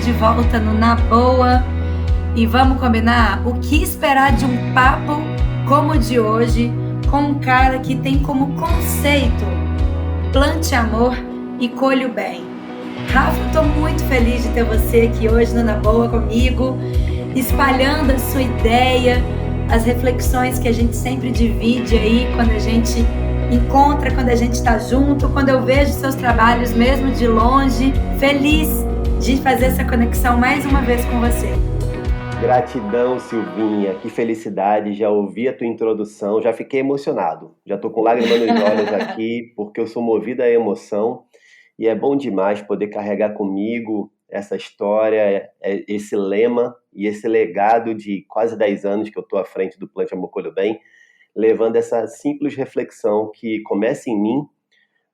de volta no Na Boa e vamos combinar o que esperar de um papo como o de hoje com um cara que tem como conceito plante amor e colhe o bem. Rafa, estou muito feliz de ter você aqui hoje no Na Boa comigo, espalhando a sua ideia, as reflexões que a gente sempre divide aí quando a gente encontra, quando a gente está junto, quando eu vejo seus trabalhos mesmo de longe. Feliz de fazer essa conexão mais uma vez com você. Gratidão, Silvinha, que felicidade, já ouvi a tua introdução, já fiquei emocionado, já estou com lágrimas nos olhos aqui, porque eu sou movido à emoção e é bom demais poder carregar comigo essa história, esse lema e esse legado de quase 10 anos que eu estou à frente do Plante Amor Colhe o Bem, levando essa simples reflexão que começa em mim.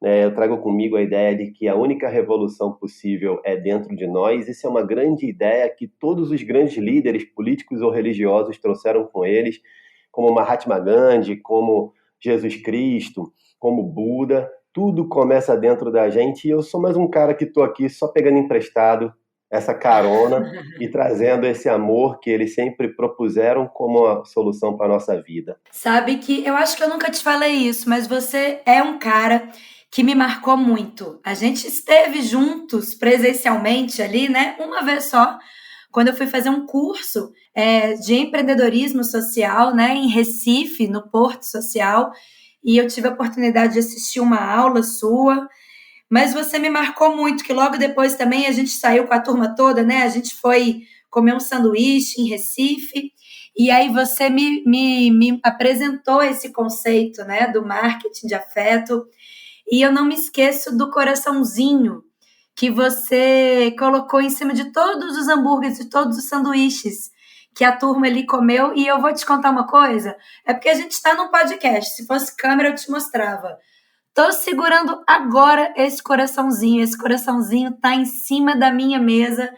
Eu trago comigo a ideia de que a única revolução possível é dentro de nós. Isso é uma grande ideia que todos os grandes líderes políticos ou religiosos trouxeram com eles, como Mahatma Gandhi, como Jesus Cristo, como Buda. Tudo começa dentro da gente e eu sou mais um cara que estou aqui só pegando emprestado essa carona e trazendo esse amor que eles sempre propuseram como a solução para a nossa vida. Sabe que eu acho que eu nunca te falei isso, mas você é um cara que me marcou muito. A gente esteve juntos presencialmente ali, né? Uma vez só, quando eu fui fazer um curso de empreendedorismo social, né? Em Recife, no Porto Social, e eu tive a oportunidade de assistir uma aula sua. Mas você me marcou muito, que logo depois também a gente saiu com a turma toda, né? A gente foi comer um sanduíche em Recife, e aí você me apresentou esse conceito, né? Do marketing de afeto. E eu não me esqueço do coraçãozinho que você colocou em cima de todos os hambúrgueres, de todos os sanduíches que a turma ali comeu. E eu vou te contar uma coisa, é porque a gente está num podcast, se fosse câmera eu te mostrava. Tô segurando agora esse coraçãozinho tá em cima da minha mesa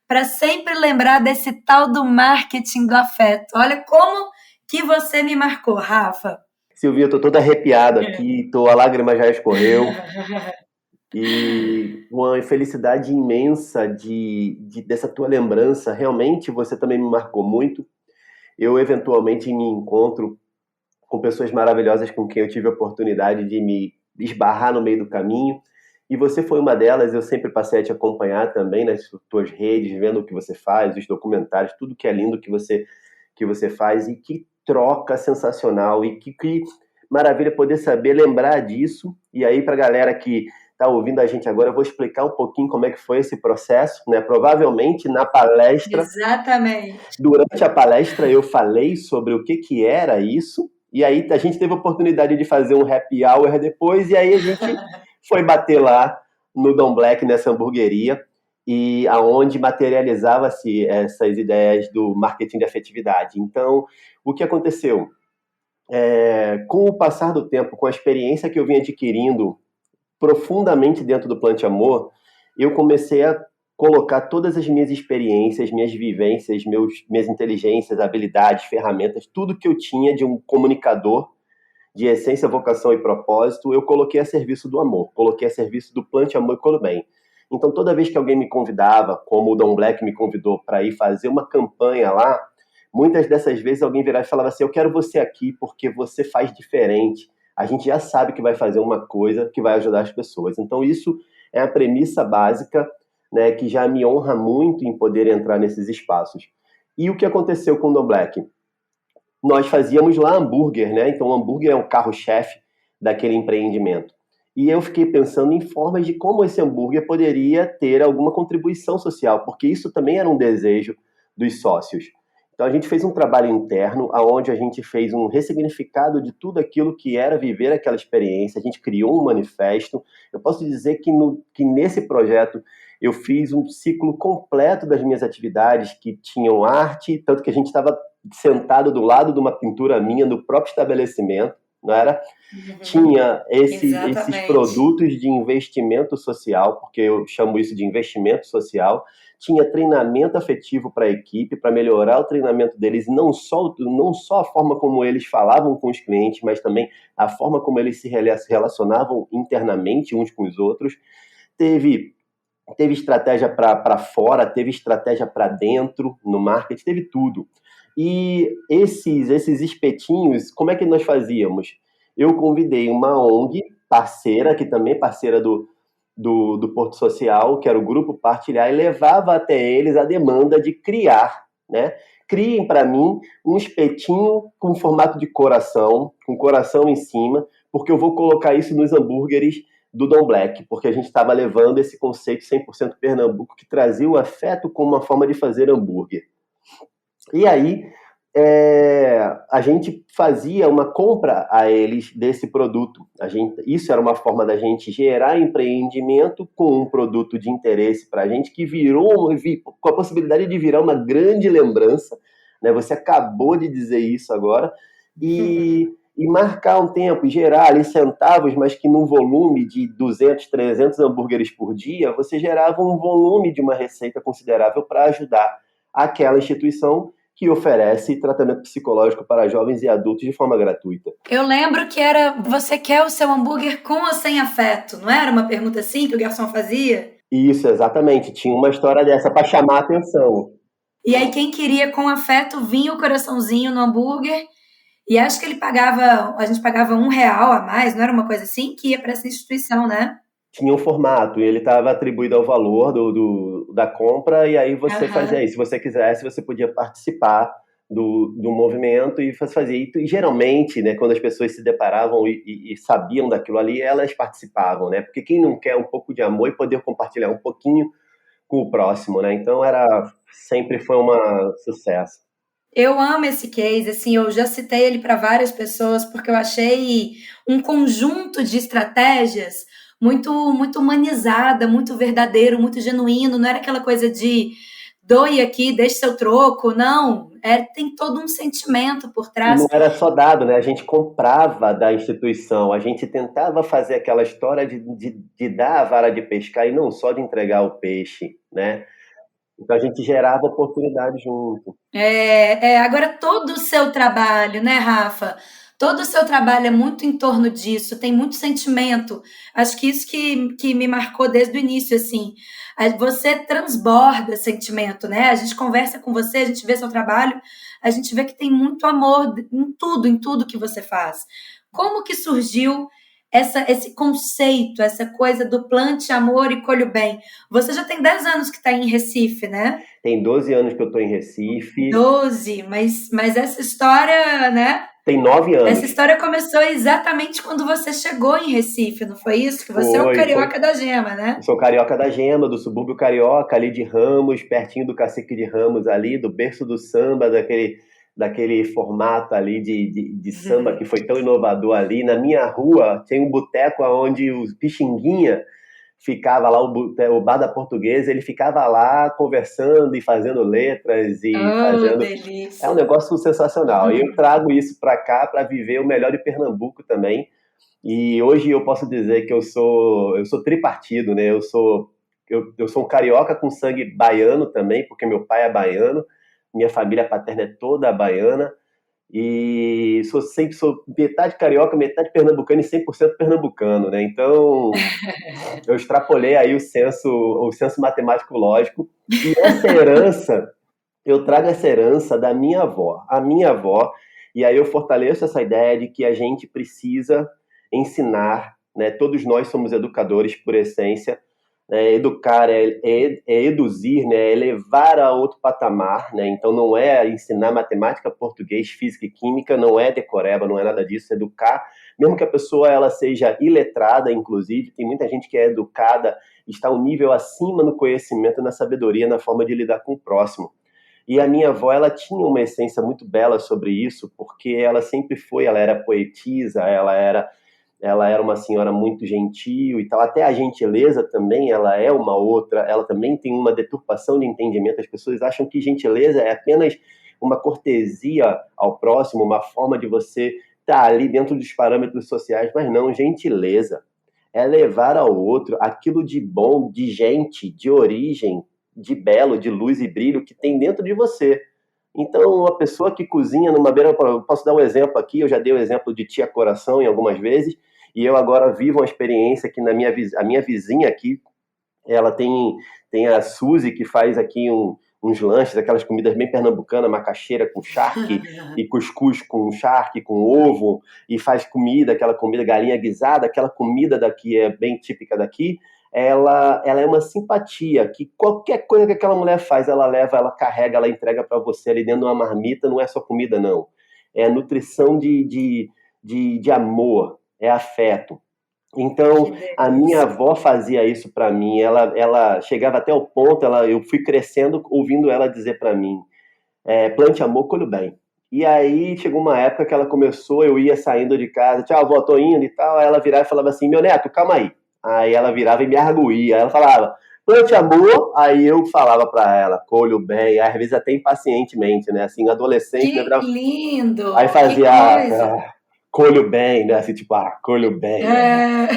para sempre lembrar desse tal do marketing do afeto. Olha como que você me marcou, Rafa. Silvia, eu tô todo arrepiado aqui, a lágrima já escorreu. E uma felicidade imensa dessa tua lembrança. Realmente, você também me marcou muito. Eu, eventualmente, me encontro com pessoas maravilhosas com quem eu tive a oportunidade de me esbarrar no meio do caminho. E você foi uma delas. Eu sempre passei a te acompanhar também nas tuas redes, vendo o que você faz, os documentários, tudo que é lindo que você faz. E que troca sensacional e que maravilha poder saber lembrar disso. E aí, para a galera que está ouvindo a gente agora, eu vou explicar um pouquinho como é que foi esse processo, né? Provavelmente na palestra. Exatamente. Durante a palestra eu falei sobre o que era isso, e aí a gente teve a oportunidade de fazer um happy hour depois, e aí a gente foi bater lá no Dom Black, nessa hamburgueria, e aonde materializava-se essas ideias do marketing de afetividade. Então, o que aconteceu? Com o passar do tempo, com a experiência que eu vim adquirindo profundamente dentro do Plante Amor, eu comecei a colocar todas as minhas experiências, minhas vivências, minhas inteligências, habilidades, ferramentas, tudo que eu tinha de um comunicador de essência, vocação e propósito, eu coloquei a serviço do amor, coloquei a serviço do Plante Amor e Colhe o Bem. Então, toda vez que alguém me convidava, como o Dom Black me convidou para ir fazer uma campanha lá, muitas dessas vezes alguém virava e falava assim: eu quero você aqui porque você faz diferente. A gente já sabe que vai fazer uma coisa que vai ajudar as pessoas. Então, isso é a premissa básica, né, que já me honra muito em poder entrar nesses espaços. E o que aconteceu com o Dom Black? Nós fazíamos lá hambúrguer, né? Então, o hambúrguer é o carro-chefe daquele empreendimento. E eu fiquei pensando em formas de como esse hambúrguer poderia ter alguma contribuição social, porque isso também era um desejo dos sócios. Então a gente fez um trabalho interno, onde a gente fez um ressignificado de tudo aquilo que era viver aquela experiência, a gente criou um manifesto. Eu posso dizer que nesse projeto eu fiz um ciclo completo das minhas atividades que tinham arte, tanto que a gente estava sentado do lado de uma pintura minha no próprio estabelecimento, não era? Tinha esses produtos de investimento social, porque eu chamo isso de investimento social. Tinha treinamento afetivo para a equipe, para melhorar o treinamento deles, não só a forma como eles falavam com os clientes, mas também a forma como eles se relacionavam internamente uns com os outros. Teve teve estratégia para fora, teve estratégia para dentro, no marketing, teve tudo. E esses espetinhos, como é que nós fazíamos? Eu convidei uma ONG parceira, que também é parceira do Porto Social, que era o Grupo Partilhar, e levava até eles a demanda de criar, né? Criem para mim um espetinho com formato de coração, com coração em cima, porque eu vou colocar isso nos hambúrgueres do Dom Black, porque a gente estava levando esse conceito 100% Pernambuco, que trazia o afeto como uma forma de fazer hambúrguer. E aí, a gente fazia uma compra a eles desse produto. Isso era uma forma da gente gerar empreendimento com um produto de interesse para a gente, que virou, com a possibilidade de virar uma grande lembrança, né? Você acabou de dizer isso agora, e marcar um tempo, e gerar ali centavos, mas que num volume de 200, 300 hambúrgueres por dia, você gerava um volume de uma receita considerável para ajudar aquela instituição que oferece tratamento psicológico para jovens e adultos de forma gratuita. Eu lembro que era, você quer o seu hambúrguer com ou sem afeto? Não era uma pergunta assim que o garçom fazia? Isso, exatamente. Tinha uma história dessa para chamar a atenção. E aí quem queria com afeto vinha o coraçãozinho no hambúrguer. E acho que a gente pagava R$1 a mais, não era uma coisa assim, que ia para essa instituição, né? Tinha um formato, e ele estava atribuído ao valor da compra, e aí você fazia isso. Se você quisesse, você podia participar do movimento e fazer. E geralmente, né, quando as pessoas se deparavam e sabiam daquilo ali, elas participavam, né? Porque quem não quer um pouco de amor e poder compartilhar um pouquinho com o próximo, né? Então sempre foi um sucesso. Eu amo esse case, assim, eu já citei ele para várias pessoas porque eu achei um conjunto de estratégias muito muito humanizada, muito verdadeiro, muito genuíno, não era aquela coisa de doe aqui, deixe seu troco, não, tem todo um sentimento por E trás. não era só dado, né? A gente comprava da instituição, a gente tentava fazer aquela história de dar a vara de pescar e não só de entregar o peixe, né? Então a gente gerava oportunidade junto. Agora todo o seu trabalho, né, Rafa? Todo o seu trabalho é muito em torno disso, tem muito sentimento. Acho que isso que me marcou desde o início, assim. Você transborda sentimento, né? A gente conversa com você, a gente vê seu trabalho, a gente vê que tem muito amor em tudo que você faz. Como que surgiu esse conceito, essa coisa do plante amor e colhe o bem? Você já tem 10 anos que está em Recife, né? Tem 12 anos que eu estou em Recife. 12, mas essa história, né? Tem 9 anos. Essa história começou exatamente quando você chegou em Recife, não foi isso? Que você é o carioca da Gema, né? Eu sou carioca da Gema, do subúrbio carioca, ali de Ramos, pertinho do Cacique de Ramos, ali, do berço do samba, daquele formato ali de samba que foi tão inovador ali. Na minha rua tem um boteco onde o Pixinguinha ficava lá, o Bar da Portuguesa, ele ficava lá conversando e fazendo letras e fazendo... Delícia. É um negócio sensacional. E eu trago isso para cá para viver o melhor de Pernambuco também. E hoje eu posso dizer que eu sou tripartido, né? Eu sou um carioca com sangue baiano também, porque meu pai é baiano, minha família paterna é toda baiana, e sou metade carioca, metade pernambucano e 100% pernambucano, né? Então, eu extrapolei aí o senso matemático lógico, e eu trago essa herança da minha avó. A minha avó, e aí eu fortaleço essa ideia de que a gente precisa ensinar, né? Todos nós somos educadores por essência, né? Educar é eduzir, né? É levar a outro patamar, né? Então não é ensinar matemática, português, física e química, não é decoreba, não é nada disso, é educar, mesmo que a pessoa ela seja iletrada, inclusive, tem muita gente que é educada, está um nível acima no conhecimento, na sabedoria, na forma de lidar com o próximo. E a minha avó, ela tinha uma essência muito bela sobre isso, porque ela sempre ela era poetisa, ela era uma senhora muito gentil e tal. Até a gentileza também, ela é uma outra, ela também tem uma deturpação de entendimento. As pessoas acham que gentileza é apenas uma cortesia ao próximo, uma forma de você estar ali dentro dos parâmetros sociais, mas não, gentileza é levar ao outro aquilo de bom, de gente, de origem, de belo, de luz e brilho que tem dentro de você. Então, uma pessoa que cozinha numa beira... Eu posso dar um exemplo aqui, eu já dei o exemplo de Tia Coração em algumas vezes, e eu agora vivo uma experiência que a minha vizinha aqui, Ela tem a Suzy, que faz aqui uns lanches, aquelas comidas bem pernambucanas, macaxeira com charque, e cuscuz com charque, com ovo, e faz comida, aquela comida galinha guisada, aquela comida daqui é bem típica daqui. Ela é uma simpatia, que qualquer coisa que aquela mulher faz, ela leva, ela carrega, ela entrega para você ali dentro de uma marmita, não é só comida, não. É nutrição de amor, é afeto. Que Então, a minha delícia. avó fazia isso para mim. Ela chegava até o ponto, eu fui crescendo ouvindo ela dizer para mim: plante amor, colhe o bem. E aí chegou uma época que ela começou, eu ia saindo de casa, tchau, avó, tô indo e tal. Aí ela virava e falava assim: meu neto, calma aí. Aí ela virava e me arguía. Aí ela falava: plante amor. Aí eu falava para ela: colhe o bem. Aí, às vezes até impacientemente, né? Assim, adolescente, né? Que Aí lindo! Que fazia: coisa! colhe o bem, né? Assim, tipo, colhe o bem. É.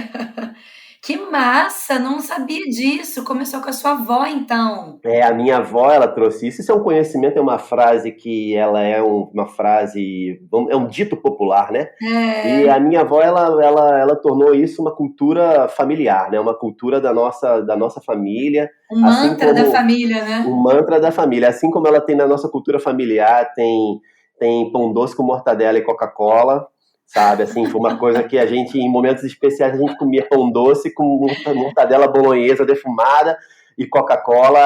Que massa! Não sabia disso. Começou com a sua avó, então. A minha avó, ela trouxe isso. Isso é um conhecimento, é uma frase que ela é uma frase, é um dito popular, né? E a É. minha avó, ela tornou isso uma cultura familiar, né? Uma cultura da nossa família, Um assim mantra da como família, um né? mantra da família. Assim como ela tem na nossa cultura familiar, tem pão doce com mortadela e Coca-Cola, sabe? Assim, foi uma coisa que a gente, em momentos especiais, a gente comia pão doce com mortadela bolonhesa defumada e Coca-Cola,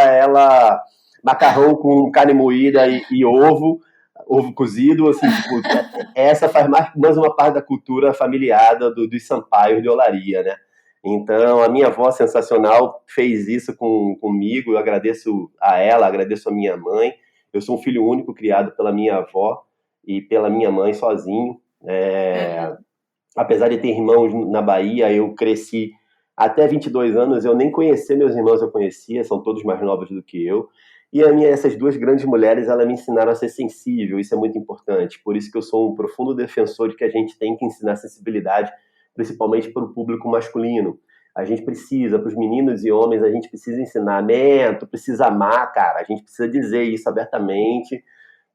macarrão com carne moída e ovo cozido, assim, tipo, essa faz mais uma parte da cultura familiar dos Sampaios de Olaria, né? Então, a minha avó sensacional fez isso comigo, eu agradeço a ela, agradeço a minha mãe. Eu sou um filho único criado pela minha avó e pela minha mãe sozinho. Aham. Apesar de ter irmãos na Bahia, eu cresci até 22 anos, eu nem conhecia meus irmãos, eu conhecia, são todos mais novos do que eu. E essas duas grandes mulheres, elas me ensinaram a ser sensível, isso é muito importante. Por isso que eu sou um profundo defensor de que a gente tem que ensinar sensibilidade, principalmente para o público masculino. A gente precisa, para os meninos e homens, a gente precisa ensinar, tu precisa amar, cara. A gente precisa dizer isso abertamente,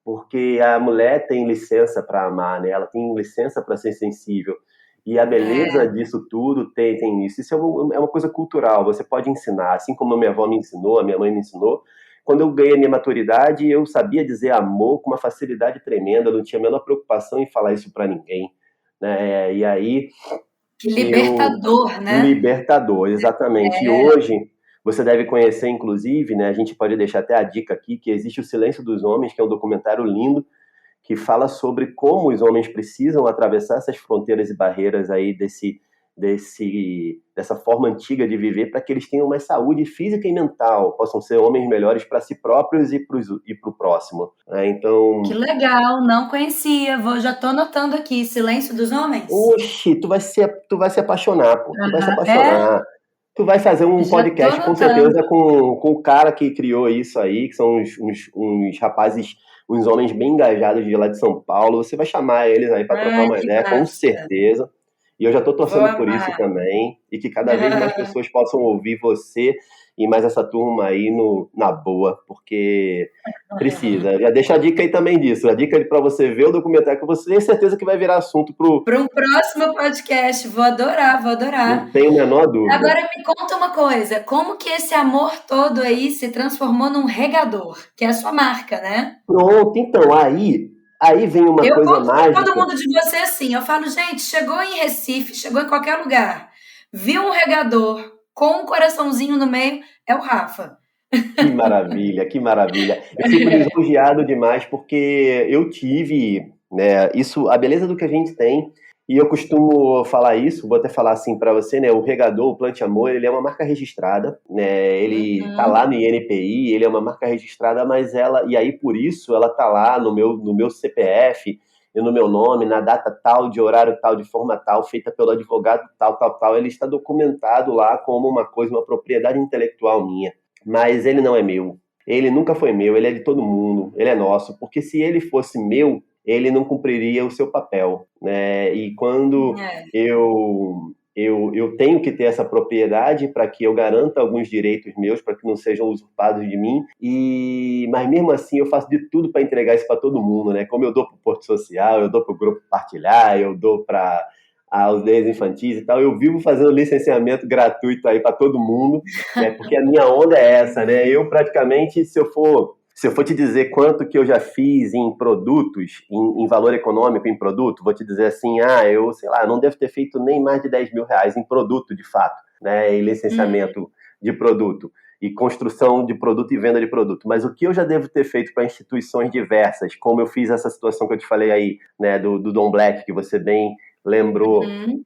porque a mulher tem licença para amar, né? Ela tem licença para ser sensível. E a beleza É. disso tudo tem isso. Isso é uma coisa cultural, você pode ensinar. Assim como a minha avó me ensinou, a minha mãe me ensinou. Quando eu ganhei a minha maturidade, eu sabia dizer amor com uma facilidade tremenda, eu não tinha a menor preocupação em falar isso para ninguém. Né? E aí, Que eu libertador, né? libertador, exatamente. E hoje você deve conhecer, inclusive, né? A gente pode deixar até a dica aqui que existe o Silêncio dos Homens, que é um documentário lindo que fala sobre como os homens precisam atravessar essas fronteiras e barreiras aí dessa forma antiga de viver para que eles tenham mais saúde física e mental, possam ser homens melhores para si próprios e para o próximo. Que Então, legal, não conhecia. Já tô anotando aqui. Silêncio dos Homens? oxe, tu vai se apaixonar, pô, tu vai se Aham. É, apaixonar. Tu vai fazer um já tô podcast com anotando. certeza com o cara que criou isso aí, que são uns rapazes, uns homens bem engajados de lá de São Paulo. Você vai chamar eles aí para trocar Ai, uma que ideia, com massa. certeza. E eu já estou Vou torcendo por isso amar. também, e que cada vez mais pessoas possam ouvir você e mais essa turma aí na boa, porque precisa. Já deixa a dica aí também disso. A dica para você ver o documentário que você tem certeza que vai virar assunto pro. Para um próximo podcast. Vou adorar, vou adorar. Não tenho a menor dúvida. Agora me conta uma coisa, como que esse amor todo aí se transformou num regador, que é a sua marca, né? Pronto, então, aí vem uma Eu coisa conto para todo mágica. mundo de você assim, eu falo, gente, chegou em Recife, chegou em qualquer lugar, viu um regador com um coraçãozinho no meio, é o Rafa. Que maravilha, que maravilha. Eu fico lisonjeado demais porque eu tive, né, isso, a beleza do que a gente tem, e eu costumo falar isso, vou até falar assim para você, né, o Regador, o Plante Amor, ele é uma marca registrada, né, ele tá lá Uhum. no INPI, ele é uma marca registrada, mas e aí por isso ela tá lá no meu CPF, e no meu nome, na data tal, de horário tal, de forma tal, feita pelo advogado tal, tal, tal, ele está documentado lá como uma coisa, uma propriedade intelectual minha. Mas ele não é meu. Ele nunca foi meu, ele é de todo mundo, ele é nosso, porque se ele fosse meu, ele não cumpriria o seu papel, né? E quando É. eu tenho que ter essa propriedade para que eu garanta alguns direitos meus, para que não sejam usurpados de mim, mas mesmo assim eu faço de tudo para entregar isso para todo mundo, né? Como eu dou para o Porto Social, eu dou para o Grupo Partilhar, eu dou para aos aldeias infantis e tal. Eu vivo fazendo licenciamento gratuito aí para todo mundo, né? Porque a minha onda é essa, né? Eu praticamente, se eu for te dizer quanto que eu já fiz em produtos, em valor econômico em produto, vou te dizer assim, eu, sei lá, não devo ter feito nem mais de 10 mil reais em produto, de fato, né, em licenciamento de produto e construção de produto e venda de produto. Mas o que eu já devo ter feito para instituições diversas, como eu fiz essa situação que eu te falei aí, né, do Dom Black, que você bem lembrou,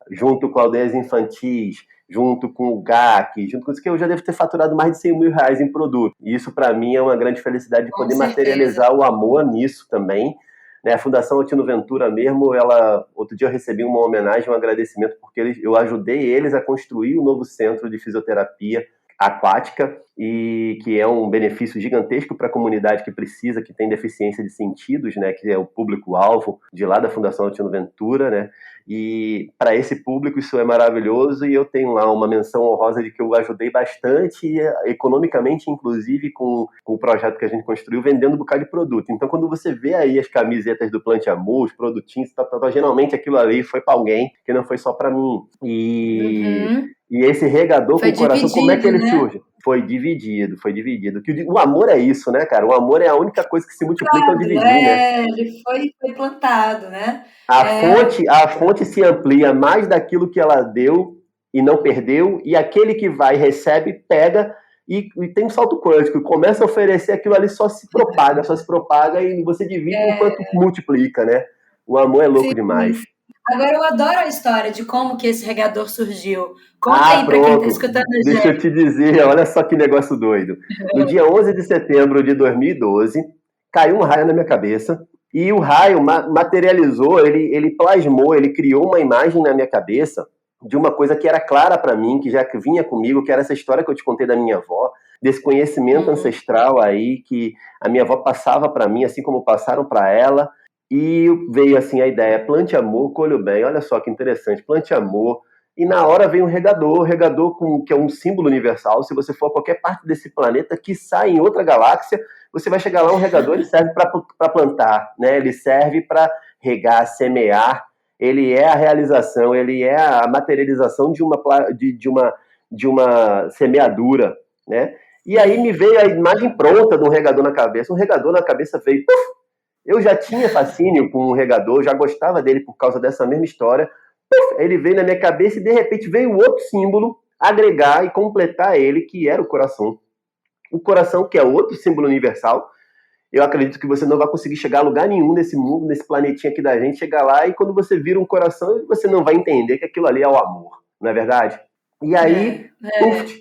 junto com aldeias infantis, junto com o GAC, junto com isso que eu já devo ter faturado mais de 100 mil reais em produto. E isso, para mim, é uma grande felicidade de Com poder certeza. materializar o amor nisso também. Né? A Fundação Altino Ventura mesmo, outro dia eu recebi uma homenagem, um agradecimento, porque eu ajudei eles a construir um novo centro de fisioterapia aquática, e que é um benefício gigantesco para a comunidade que precisa, que tem deficiência de sentidos, né, que é o público-alvo de lá da Fundação Altino Ventura, né, e para esse público isso é maravilhoso, e eu tenho lá uma menção honrosa de que eu ajudei bastante, economicamente, inclusive, com o projeto que a gente construiu, vendendo um bocado de produto. Então, quando você vê aí as camisetas do Plante Amor, os produtinhos, geralmente aquilo ali foi para alguém, que não foi só para mim. E esse regador foi com o coração, como é que ele surge? Foi dividido. O amor é isso, né, cara? O amor é a única coisa que se multiplica ao dividir, né? Ele foi plantado, né? A fonte se amplia mais daquilo que ela deu e não perdeu, e aquele que vai, recebe, pega e tem um salto quântico, começa a oferecer aquilo ali, só se propaga e você divide enquanto multiplica, né? O amor é louco demais. Agora, eu adoro a história de como que esse regador surgiu. Conta aí para quem está escutando a gente. Deixa eu te dizer, olha só que negócio doido. No dia 11 de setembro de 2012, caiu um raio na minha cabeça, e o raio materializou, ele plasmou, ele criou uma imagem na minha cabeça de uma coisa que era clara para mim, que já vinha comigo, que era essa história que eu te contei da minha avó, desse conhecimento ancestral aí, que a minha avó passava para mim, assim como passaram para ela. E veio assim a ideia, plante amor, colhe o bem. Olha só que interessante, plante amor. E na hora veio um regador que é um símbolo universal. Se você for a qualquer parte desse planeta, que sai em outra galáxia, você vai chegar lá, um regador, ele serve para plantar, né? Ele serve para regar, semear. Ele é a realização, ele é a materialização de uma semeadura, né? E aí me veio a imagem pronta de um regador na cabeça. Um regador na cabeça veio, puf! Eu já tinha fascínio com o regador, já gostava dele por causa dessa mesma história. Ele veio na minha cabeça e, de repente, veio outro símbolo agregar e completar ele, que era o coração. O coração, que é outro símbolo universal. Eu acredito que você não vai conseguir chegar a lugar nenhum nesse mundo, nesse planetinha aqui da gente, chegar lá e quando você vira um coração, você não vai entender que aquilo ali é o amor, não é verdade? E aí,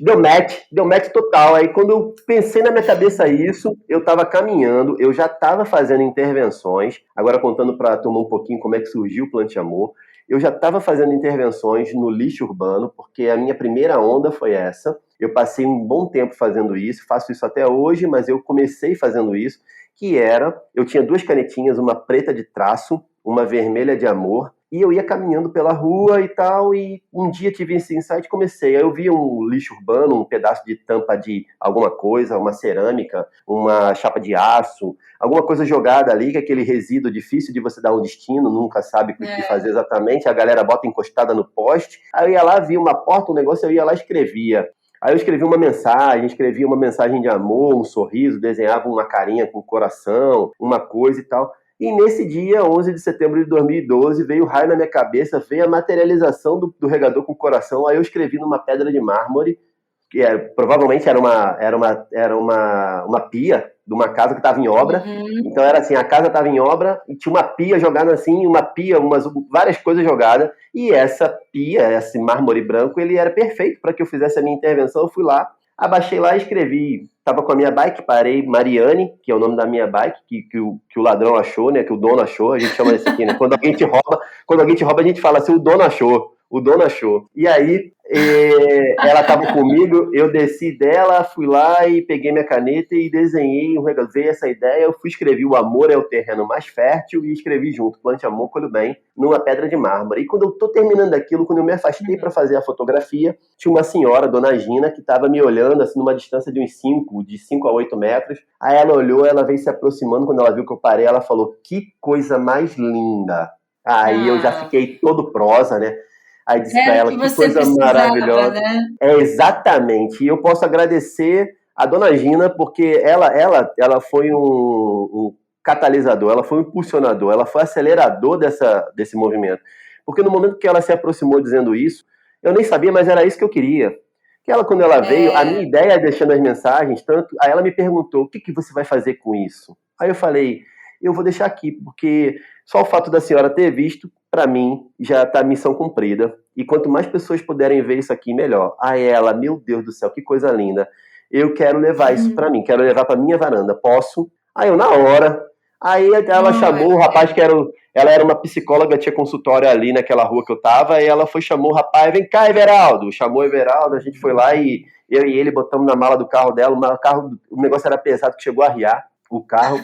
deu match total. Aí quando eu pensei na minha cabeça isso, eu estava caminhando, eu já estava fazendo intervenções, agora contando para a turma um pouquinho como é que surgiu o Plante Amor, eu já estava fazendo intervenções no lixo urbano, porque a minha primeira onda foi essa, eu passei um bom tempo fazendo isso, faço isso até hoje, mas eu comecei fazendo isso, eu tinha 2 canetinhas, uma preta de traço, uma vermelha de amor, e eu ia caminhando pela rua e tal, e um dia tive esse insight e comecei. Aí eu via um lixo urbano, um pedaço de tampa de alguma coisa, uma cerâmica, uma chapa de aço, alguma coisa jogada ali, que é aquele resíduo difícil de você dar um destino, nunca sabe o que fazer exatamente, a galera bota encostada no poste. Aí eu ia lá, via uma porta, um negócio, eu ia lá e escrevia. Aí eu escrevia uma mensagem de amor, um sorriso, desenhava uma carinha com coração, uma coisa e tal. E nesse dia, 11 de setembro de 2012, veio o raio na minha cabeça, veio a materialização do regador com o coração. Aí eu escrevi numa pedra de mármore, que provavelmente era uma pia de uma casa que estava em obra. Então era assim, a casa estava em obra e tinha uma pia jogada assim, várias coisas jogadas. E essa pia, esse mármore branco, ele era perfeito para que eu fizesse a minha intervenção. Eu fui lá, abaixei lá e escrevi. Estava com a minha bike, parei Mariane, que é o nome da minha bike, que o ladrão achou, né? Que o dono achou, a gente chama isso aqui, né? Quando alguém te rouba, a gente fala assim, o dono achou. E aí, ela estava comigo, eu desci dela, fui lá e peguei minha caneta e desenhei, veio essa ideia, eu escrevi o amor é o terreno mais fértil e escrevi junto, plante amor, colhe bem, numa pedra de mármore. E quando eu tô terminando aquilo, quando eu me afastei para fazer a fotografia, tinha uma senhora, dona Gina, que estava me olhando assim numa distância de 5 a 8 metros. Aí ela olhou, ela veio se aproximando, quando ela viu que eu parei, ela falou, que coisa mais linda. Aí eu já fiquei todo prosa, né? Aí disse para Era o ela, que que você coisa precisava, maravilhosa. né? É, exatamente. E eu posso agradecer a dona Gina, porque ela foi um catalisador, ela foi um impulsionador, ela foi acelerador desse movimento. Porque no momento que ela se aproximou dizendo isso, eu nem sabia, mas era isso que eu queria. Que ela, quando ela veio, a minha ideia, deixando as mensagens, tanto, aí ela me perguntou, o que você vai fazer com isso? Aí eu falei, eu vou deixar aqui, porque só o fato da senhora ter visto, para mim, já está a missão cumprida. E quanto mais pessoas puderem ver isso aqui, melhor. Aí ela, meu Deus do céu, que coisa linda. Eu quero levar isso para mim, quero levar para minha varanda. Posso? Aí eu, na hora. Aí ela chamou o rapaz ela era uma psicóloga, tinha consultório ali naquela rua que eu tava, e ela chamou o rapaz, vem cá, Everaldo. Chamou o Everaldo, a gente foi lá e eu e ele botamos na mala do carro dela, o negócio era pesado que chegou a arriar o carro.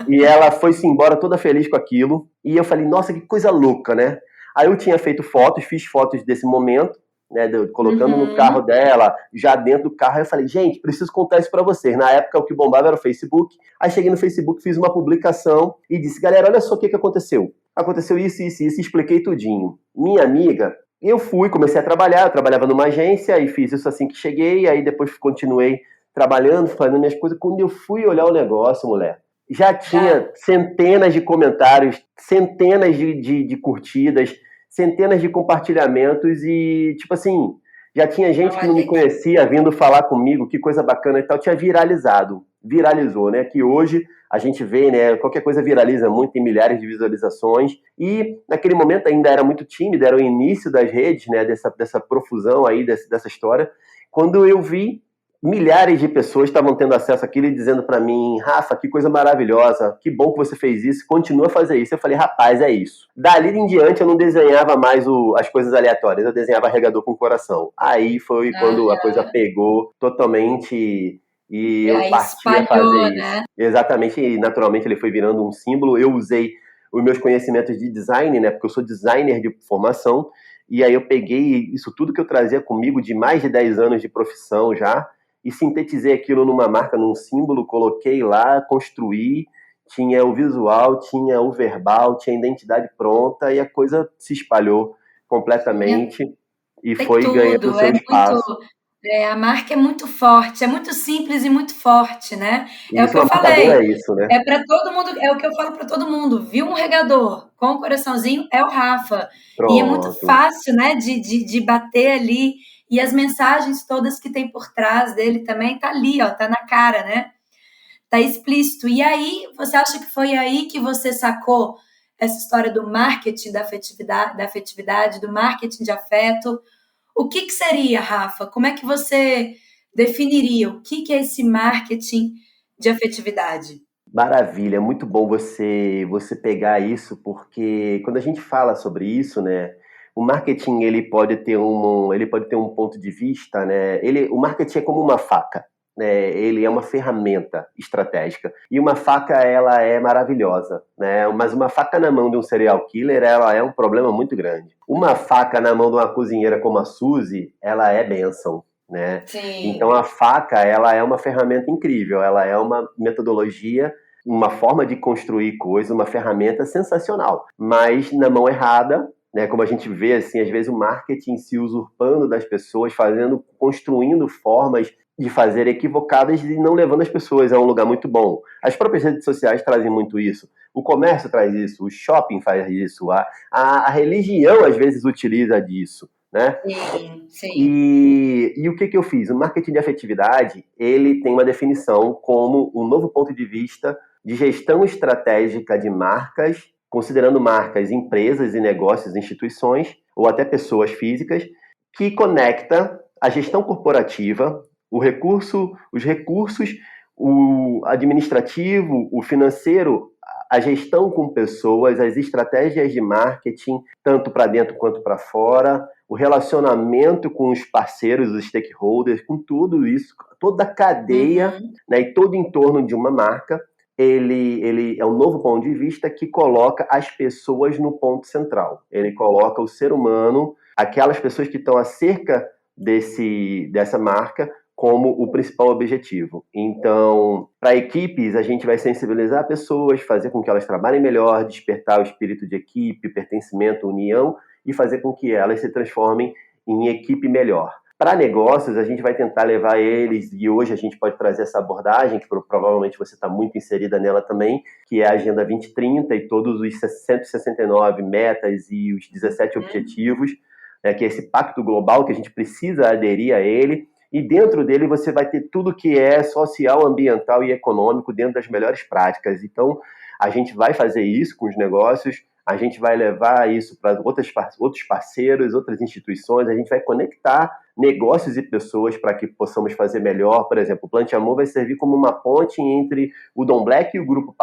E ela foi-se embora toda feliz com aquilo. E eu falei, nossa, que coisa louca, né? Aí eu tinha feito fotos, fiz fotos desse momento, né, colocando no carro dela, já dentro do carro. Aí eu falei, gente, preciso contar isso pra vocês. Na época, o que bombava era o Facebook. Aí cheguei no Facebook, fiz uma publicação e disse, galera, olha só o que aconteceu. Aconteceu isso, isso, isso, expliquei tudinho. Minha amiga, eu comecei a trabalhar, eu trabalhava numa agência e fiz isso assim que cheguei, aí depois continuei trabalhando, fazendo minhas coisas. Quando eu fui olhar o negócio, mulher, já tinha centenas de comentários, centenas de curtidas, centenas de compartilhamentos e, tipo assim, já tinha gente que não me conhecia vindo falar comigo, que coisa bacana e tal, tinha viralizou, né? Que hoje a gente vê, né? Qualquer coisa viraliza muito, tem milhares de visualizações e naquele momento ainda era muito tímido, era o início das redes, né? Dessa profusão aí, dessa história. Quando eu vi, milhares de pessoas estavam tendo acesso àquilo e dizendo para mim, Rafa, que coisa maravilhosa, que bom que você fez isso, continua a fazer isso. Eu falei, rapaz, é isso. Dali em diante eu não desenhava mais as coisas aleatórias, eu desenhava regador com coração. Aí foi quando a coisa pegou totalmente e eu Aí parti a fazer espalhou, isso. né? Exatamente, e naturalmente ele foi virando um símbolo. Eu usei os meus conhecimentos de design, né, porque eu sou designer de formação, e aí eu peguei isso tudo que eu trazia comigo de mais de 10 anos de profissão já, e sintetizei aquilo numa marca, num símbolo, coloquei lá, construí, tinha o visual, tinha o verbal, tinha a identidade pronta e a coisa se espalhou completamente e Tem foi ganhando o tudo, seu espaço. a marca é muito forte, é muito simples e muito forte, né? E É o isso, que eu uma marca boa falei. é isso, né? É para todo mundo, é o que eu falo para todo mundo. Viu um regador com o coraçãozinho, é o Rafa. E é muito Pronto. fácil, né, de bater ali. E as mensagens todas que tem por trás dele também tá ali, ó, tá na cara, né? Tá explícito. E aí, você acha que foi aí que você sacou essa história do marketing da afetividade, do marketing de afeto? O que seria, Rafa? Como é que você definiria o que é esse marketing de afetividade? Maravilha, muito bom você pegar isso, porque quando a gente fala sobre isso, né, o marketing ele pode ter um ponto de vista, né? O marketing é como uma faca, né? Ele é uma ferramenta estratégica e uma faca ela é maravilhosa, né? Mas uma faca na mão de um serial killer ela é um problema muito grande. Uma faca na mão de uma cozinheira como a Suzy, ela é bênção. Né? Então Sim. a faca ela é uma ferramenta incrível, ela é uma metodologia, uma forma de construir coisas, uma ferramenta sensacional, mas na mão errada, né? Como a gente vê assim, às vezes o marketing se usurpando das pessoas, construindo formas de fazer equivocadas e não levando as pessoas a um lugar muito bom. As próprias redes sociais trazem muito isso. O comércio traz isso, o shopping faz isso, a religião às vezes utiliza disso, né? Sim, sim. E o que eu fiz? O marketing de afetividade, ele tem uma definição como um novo ponto de vista de gestão estratégica de marcas, considerando marcas, empresas e negócios, instituições, ou até pessoas físicas, que conecta a gestão corporativa, os recursos, o administrativo, o financeiro, a gestão com pessoas, as estratégias de marketing, tanto para dentro quanto para fora, o relacionamento com os parceiros, os stakeholders, com tudo isso, toda a cadeia, né, e todo o entorno de uma marca, ele é um novo ponto de vista que coloca as pessoas no ponto central. Ele coloca o ser humano, aquelas pessoas que estão acerca dessa marca, como o principal objetivo. Então, para equipes, a gente vai sensibilizar pessoas, fazer com que elas trabalhem melhor, despertar o espírito de equipe, pertencimento, união, e fazer com que elas se transformem em equipe melhor. Para negócios, a gente vai tentar levar eles, e hoje a gente pode trazer essa abordagem, que provavelmente você está muito inserida nela também, que é a Agenda 2030 e todos os 169 metas e os 17 objetivos, que é esse pacto global que a gente precisa aderir a ele, e dentro dele você vai ter tudo que é social, ambiental e econômico dentro das melhores práticas. Então, a gente vai fazer isso com os negócios, a gente vai levar isso para outros parceiros, outras instituições, a gente vai conectar negócios e pessoas para que possamos fazer melhor. Por exemplo, o Plante Amor vai servir como uma ponte entre o Dom Black e o Grupo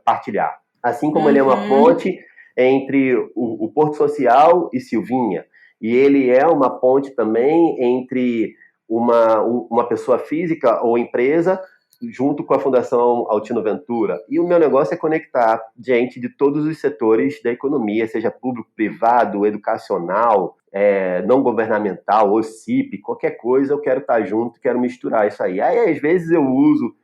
Partilhar. Assim como ele é uma ponte entre o Porto Social e Silvinha. E ele é uma ponte também entre uma pessoa física ou empresa junto com a Fundação Altino Ventura. E o meu negócio é conectar gente de todos os setores da economia, seja público, privado, educacional, não governamental, OCIP, qualquer coisa, eu quero estar junto, quero misturar isso aí. Aí, às vezes, eu uso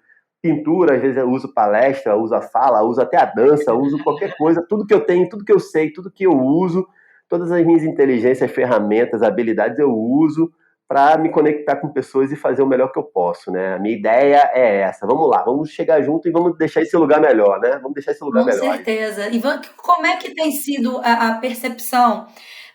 pintura, às vezes eu uso palestra, uso a fala, uso até a dança, uso qualquer coisa, tudo que eu tenho, tudo que eu sei, tudo que eu uso, todas as minhas inteligências, ferramentas, habilidades eu uso para me conectar com pessoas e fazer o melhor que eu posso, né? A minha ideia é essa. Vamos lá, vamos chegar junto e vamos deixar esse lugar melhor, né? Vamos deixar esse lugar melhor. Com certeza. Ivan, como é que tem sido a percepção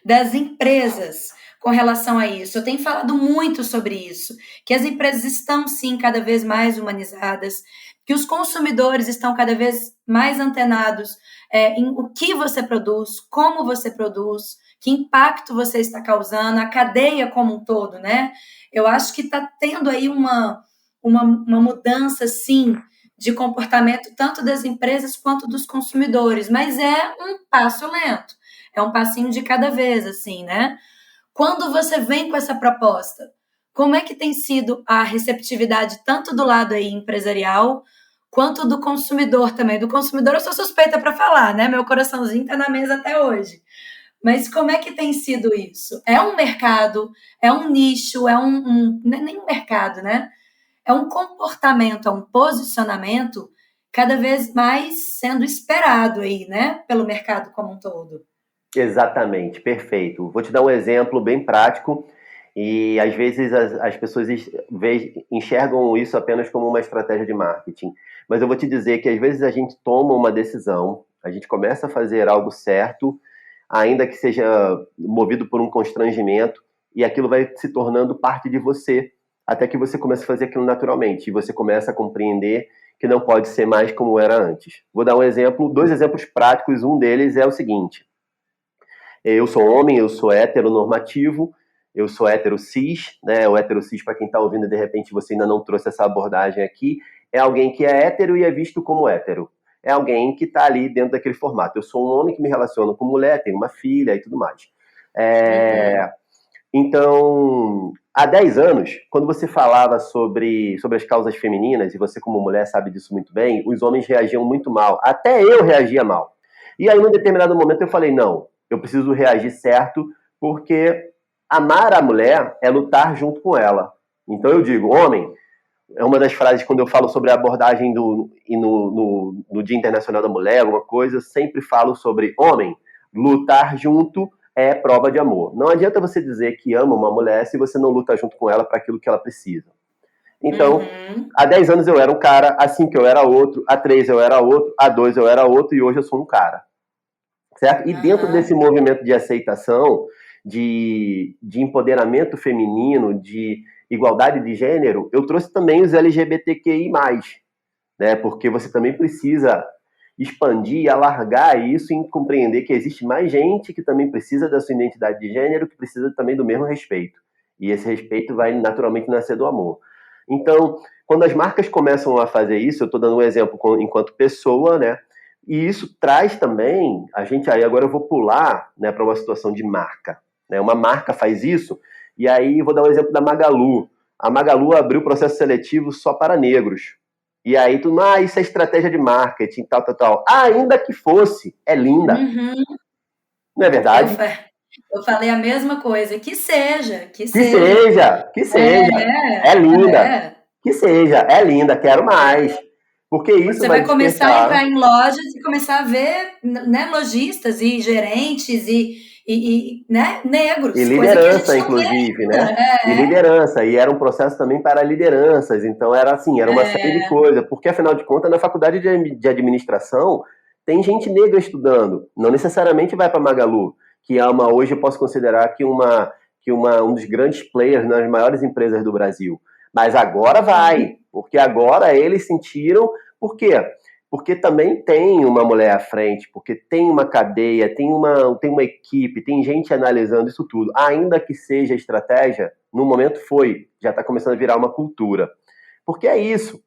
das empresas com relação a isso? Eu tenho falado muito sobre isso, que as empresas estão, sim, cada vez mais humanizadas, que os consumidores estão cada vez mais antenados em o que você produz, como você produz, que impacto você está causando, a cadeia como um todo, né? Eu acho que está tendo aí uma mudança, sim, de comportamento tanto das empresas quanto dos consumidores, mas é um passo lento, é um passinho de cada vez, assim, né? Quando você vem com essa proposta, como é que tem sido a receptividade tanto do lado aí empresarial quanto do consumidor também? Do consumidor eu sou suspeita para falar, né? Meu coraçãozinho está na mesa até hoje. Mas como é que tem sido isso? É um mercado, é um nicho, não é nem um mercado, né? É um comportamento, é um posicionamento cada vez mais sendo esperado aí, né? Pelo mercado como um todo. Exatamente, perfeito. Vou te dar um exemplo bem prático e às vezes as pessoas enxergam isso apenas como uma estratégia de marketing. Mas eu vou te dizer que às vezes a gente toma uma decisão, a gente começa a fazer algo certo, ainda que seja movido por um constrangimento, e aquilo vai se tornando parte de você, até que você comece a fazer aquilo naturalmente, e você começa a compreender que não pode ser mais como era antes. Vou dar um exemplo, 2 exemplos práticos, um deles é o seguinte: eu sou homem, eu sou heteronormativo, eu sou hétero cis, né? O hétero cis, para quem está ouvindo, de repente você ainda não trouxe essa abordagem aqui, é alguém que é hétero e é visto como hétero. É alguém que está ali dentro daquele formato. Eu sou um homem que me relaciona com mulher, tenho uma filha e tudo mais. Então, há 10 anos, quando você falava sobre as causas femininas, e você como mulher sabe disso muito bem, os homens reagiam muito mal. Até eu reagia mal. E aí, num determinado momento, eu falei, não, eu preciso reagir certo, porque amar a mulher é lutar junto com ela. Então eu digo, homem, é uma das frases quando eu falo sobre a abordagem no Dia Internacional da Mulher, alguma coisa, eu sempre falo sobre homem, lutar junto é prova de amor. Não adianta você dizer que ama uma mulher se você não luta junto com ela para aquilo que ela precisa. Então, há 10 anos eu era um cara, há 5 eu era outro, há 3 eu era outro, há 2 eu era outro e hoje eu sou um cara. Certo? E dentro desse movimento de aceitação, de empoderamento feminino, de igualdade de gênero, eu trouxe também os LGBTQI+, né? Porque você também precisa expandir e alargar isso e compreender que existe mais gente que também precisa da sua identidade de gênero, que precisa também do mesmo respeito. E esse respeito vai naturalmente nascer do amor. Então, quando as marcas começam a fazer isso, eu estou dando um exemplo enquanto pessoa, né? E isso traz também, aí agora eu vou pular, né, para uma situação de marca. Né? Uma marca faz isso, e aí vou dar um exemplo da Magalu. A Magalu abriu processo seletivo só para negros. E aí isso é estratégia de marketing, tal. Ainda que fosse, é linda. Não é verdade? Eu falei a mesma coisa, que seja. É linda. Que seja, é linda, quero mais. Porque isso você vai começar a entrar em lojas e começar a ver, né, lojistas e gerentes e né, E negros, coisa que a liderança, gente não vê inclusive, né? ainda. E liderança, e era um processo também para lideranças, então era assim, era uma série de coisas, porque afinal de contas, na faculdade de administração, tem gente negra estudando, não necessariamente vai para Magalu, que é uma, hoje eu posso considerar um dos grandes players nas maiores empresas do Brasil. Mas agora vai, porque agora eles sentiram, por quê? Porque também tem uma mulher à frente, porque tem uma cadeia, tem uma equipe, tem gente analisando isso tudo. Ainda que seja estratégia, no momento já está começando a virar uma cultura. Porque é isso.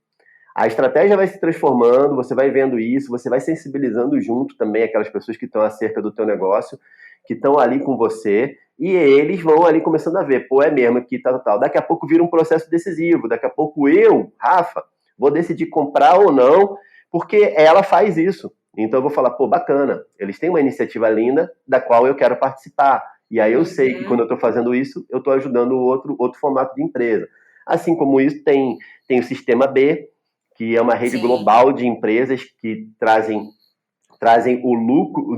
A estratégia vai se transformando, você vai vendo isso, você vai sensibilizando junto também aquelas pessoas que estão acerca do teu negócio, que estão ali com você, e eles vão ali começando a ver, pô, é mesmo que tal. Daqui a pouco vira um processo decisivo, daqui a pouco eu, Rafa, vou decidir comprar ou não, porque ela faz isso. Então eu vou falar, pô, bacana, eles têm uma iniciativa linda da qual eu quero participar. E aí eu sei que quando eu estou fazendo isso, eu estou ajudando outro formato de empresa. Assim como isso, tem o Sistema B, que é uma rede global de empresas que trazem o lucro,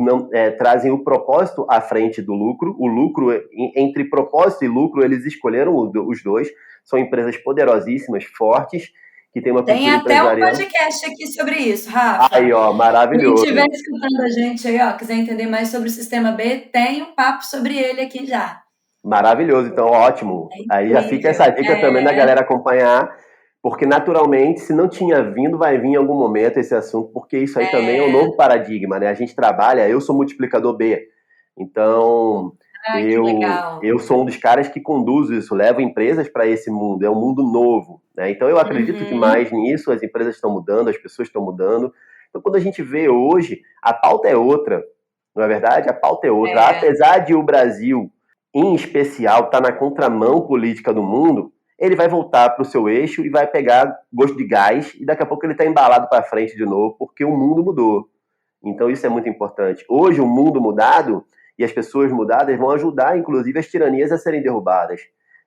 trazem o propósito à frente do lucro. O lucro, entre propósito e lucro, eles escolheram os dois. São empresas poderosíssimas, fortes, que têm uma Tem cultura até um empresarial. podcast aqui sobre isso, Rafa. Aí, ó, Quem maravilhoso. estiver escutando a gente aí, ó, quiser entender mais sobre o Sistema B, tem um papo sobre ele aqui já. Maravilhoso, então ótimo. Aí já fica essa dica também da galera acompanhar, porque naturalmente, se não tinha vindo, vai vir em algum momento esse assunto, porque isso aí também é um novo paradigma, né? A gente trabalha, eu sou multiplicador B, então Que legal. eu sou um dos caras que conduz isso, levo empresas para esse mundo, é um mundo novo, né? Então eu acredito demais nisso, as empresas estão mudando, as pessoas estão mudando. Então quando a gente vê hoje, a pauta é outra, não é verdade? A pauta é outra. Apesar de o Brasil em especial, está na contramão política do mundo, ele vai voltar para o seu eixo e vai pegar gosto de gás e daqui a pouco ele está embalado para frente de novo, porque o mundo mudou. Então isso é muito importante. Hoje o mundo mudado e as pessoas mudadas vão ajudar, inclusive, as tiranias a serem derrubadas.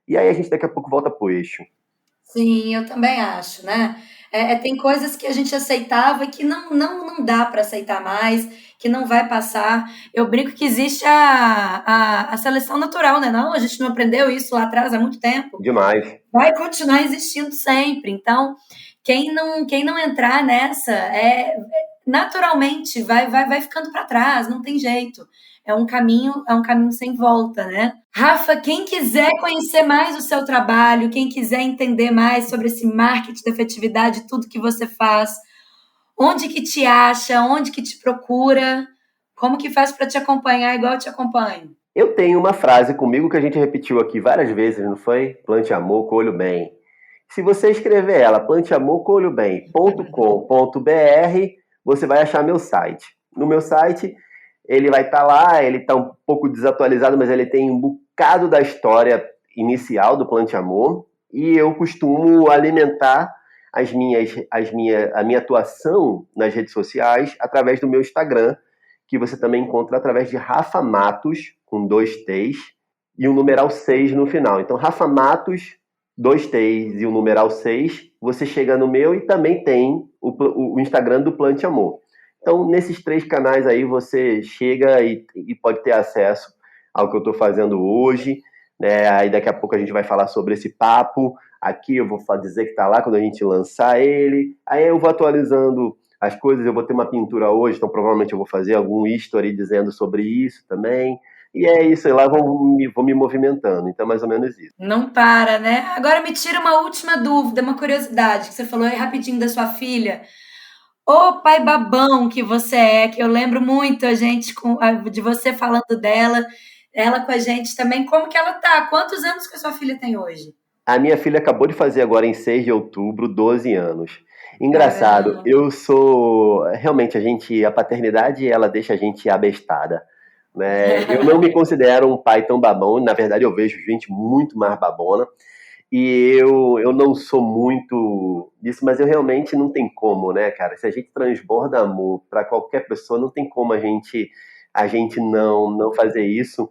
E aí a gente daqui a pouco volta para o eixo. Sim, eu também acho, né? Tem coisas que a gente aceitava e que não dá para aceitar mais, que não vai passar. Eu brinco que existe a seleção natural, né? Não, a gente não aprendeu isso lá atrás há muito tempo. Demais. Vai continuar existindo sempre. Então, quem não entrar nessa, naturalmente vai ficando para trás, não tem jeito. É um caminho sem volta, né? Rafa, quem quiser conhecer mais o seu trabalho, quem quiser entender mais sobre esse marketing da efetividade, tudo que você faz, onde que te acha, onde que te procura, como que faz para te acompanhar igual eu te acompanho? Eu tenho uma frase comigo que a gente repetiu aqui várias vezes, não foi? Plante amor, colhe o bem. Se você escrever ela, planteamorcolhobem.com.br, você vai achar meu site. No meu site, ele vai estar lá, ele está um pouco desatualizado, mas ele tem um bocado da história inicial do Plante Amor, e eu costumo alimentar a minha atuação nas redes sociais através do meu Instagram, que você também encontra através de Rafa Matos, com 2 T's, e o numeral 6 no final. Então, Rafa Matos, 2 T's e o numeral 6, você chega no meu e também tem o Instagram do Plante Amor. Então, nesses 3 canais aí, você chega e pode ter acesso ao que eu estou fazendo hoje, né? Aí daqui a pouco a gente vai falar sobre esse papo. Aqui eu vou dizer que está lá quando a gente lançar ele. Aí eu vou atualizando as coisas, eu vou ter uma pintura hoje, então provavelmente eu vou fazer algum history dizendo sobre isso também. E é isso, aí lá vou me movimentando. Então, mais ou menos isso. Não para, né? Agora me tira uma última dúvida, uma curiosidade, que você falou aí rapidinho da sua filha. Ô pai babão que você é, que eu lembro muito de você falando dela, ela com a gente também. Como que ela tá? Quantos anos que a sua filha tem hoje? A minha filha acabou de fazer agora em 6 de outubro, 12 anos. Engraçado, Caramba. eu sou. Realmente, a paternidade, ela deixa a gente abestada. Né? Eu não me considero um pai tão babão, na verdade, eu vejo gente muito mais babona. E eu não sou muito disso, mas eu realmente não tem como, né, cara? Se a gente transborda amor para qualquer pessoa, não tem como a gente não fazer isso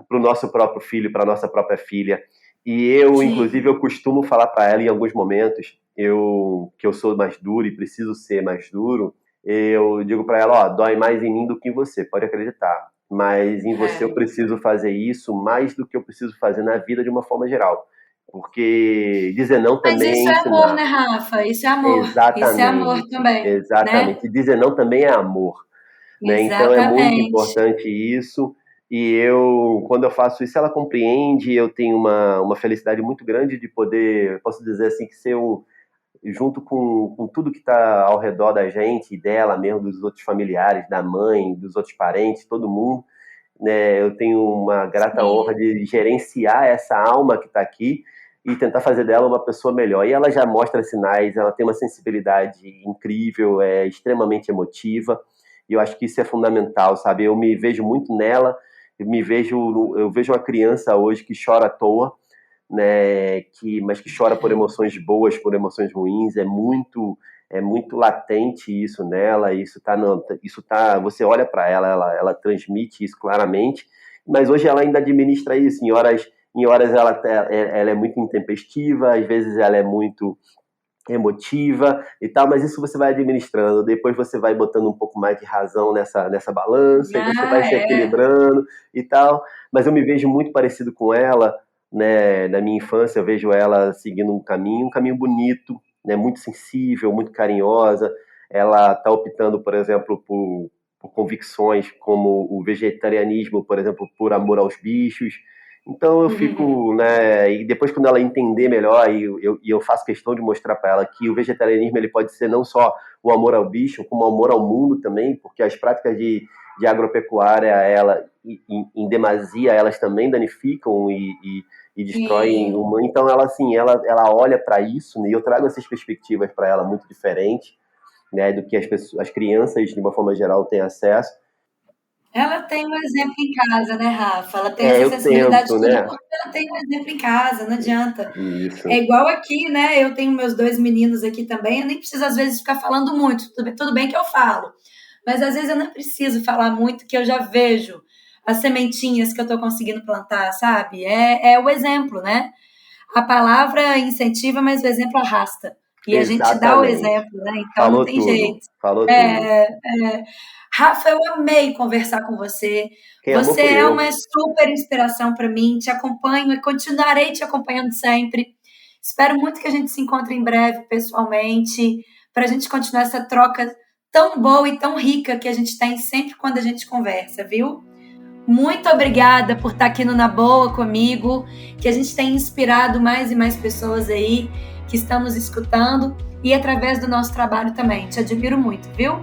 para o nosso próprio filho, para nossa própria filha. E inclusive, eu costumo falar para ela em alguns momentos, que eu sou mais duro e preciso ser mais duro, eu digo para ela, ó, dói mais em mim do que em você, pode acreditar. mas em você eu É. preciso fazer isso mais do que eu preciso fazer na vida de uma forma geral. Porque dizer não Mas também isso é é amor, ensinar. né, Rafa? Isso é amor. Isso é amor Exatamente, também, né? exatamente. Dizer não também é amor, né? Então é muito Exatamente. importante isso. E eu, quando eu faço isso, ela compreende. Eu tenho uma felicidade muito grande de poder, posso dizer assim, que ser junto com tudo que está ao redor da gente, dela mesmo, dos outros familiares, da mãe, dos outros parentes, todo mundo, né? Eu tenho uma grata honra Sim. de gerenciar essa alma que está aqui e tentar fazer dela uma pessoa melhor. E ela já mostra sinais, ela tem uma sensibilidade incrível, é extremamente emotiva, e eu acho que isso é fundamental, sabe? Eu me vejo muito nela, eu vejo uma criança hoje que chora à toa, né, mas que chora por emoções boas, por emoções ruins, é muito latente isso nela, você olha para ela transmite isso claramente, mas hoje ela ainda administra isso, em horas ela é muito intempestiva, às vezes ela é muito emotiva e tal, mas isso você vai administrando, depois você vai botando um pouco mais de razão nessa balança e você vai Ah, se é. equilibrando e tal, mas eu me vejo muito parecido com ela, né, na minha infância eu vejo ela seguindo um caminho bonito, né, muito sensível, muito carinhosa, ela está optando, por exemplo, por convicções como o vegetarianismo, por exemplo, por amor aos bichos, então eu fico, né, e depois quando ela entender melhor, eu faço questão de mostrar para ela que o vegetarianismo ele pode ser não só o amor ao bicho, como o amor ao mundo também, porque as práticas de agropecuária, em demasia, elas também danificam e destroem o Sim. mundo. Então ela assim, ela olha para isso, né, e eu trago essas perspectivas para ela muito diferentes, né, do que as crianças de uma forma geral têm acesso. Ela tem um exemplo em casa, né, Rafa? Ela tem essa Eu sensibilidade tento, toda né? porque ela tem um exemplo em casa, não adianta. É Isso. igual aqui, né? Eu tenho meus 2 meninos aqui também, eu nem preciso às vezes ficar falando muito, tudo bem que eu falo, mas às vezes eu não preciso falar muito, que eu já vejo as sementinhas que eu estou conseguindo plantar, sabe? É o exemplo, né? A palavra incentiva, mas o exemplo arrasta. E a gente dá o Exatamente. exemplo, né? Então não tem jeito. Falou tudo. É, é. Rafa, eu amei conversar com você. Quem amou Você fui é uma eu. super inspiração para mim. Te acompanho e continuarei te acompanhando sempre. Espero muito que a gente se encontre em breve pessoalmente, para a gente continuar essa troca tão boa e tão rica que a gente tem sempre quando a gente conversa, viu? Muito obrigada por estar aqui no Na Boa comigo, que a gente tem inspirado mais e mais pessoas aí que estão nos escutando e através do nosso trabalho também. Te admiro muito, viu?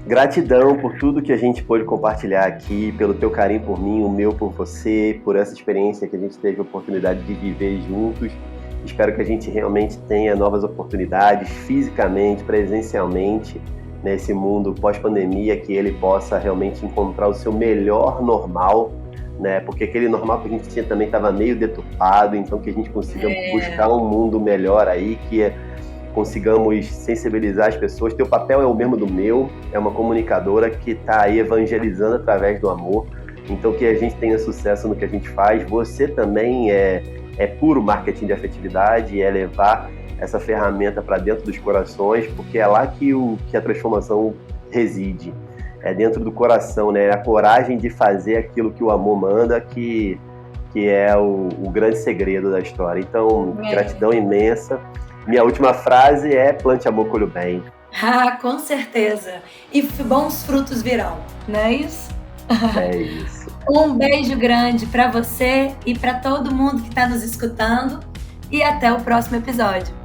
Gratidão por tudo que a gente pôde compartilhar aqui, pelo teu carinho por mim, o meu por você, por essa experiência que a gente teve a oportunidade de viver juntos. Espero que a gente realmente tenha novas oportunidades, fisicamente, presencialmente, nesse mundo pós-pandemia, que ele possa realmente encontrar o seu melhor normal, né? Porque aquele normal que a gente tinha também estava meio deturpado, então que a gente consiga buscar um mundo melhor aí, consigamos sensibilizar as pessoas. Teu papel é o mesmo do meu, é uma comunicadora que está aí evangelizando através do amor, então que a gente tenha sucesso no que a gente faz. Você também é puro marketing de afetividade, é levar essa ferramenta para dentro dos corações, porque é lá que a transformação reside, é dentro do coração, né? É a coragem de fazer aquilo que o amor manda, que é o grande segredo da história. Então, gratidão imensa. Minha última frase é: plante amor, colhe o bem. Ah, com certeza. E bons frutos virão, não é isso? É isso. Um beijo grande para você e para todo mundo que está nos escutando e até o próximo episódio.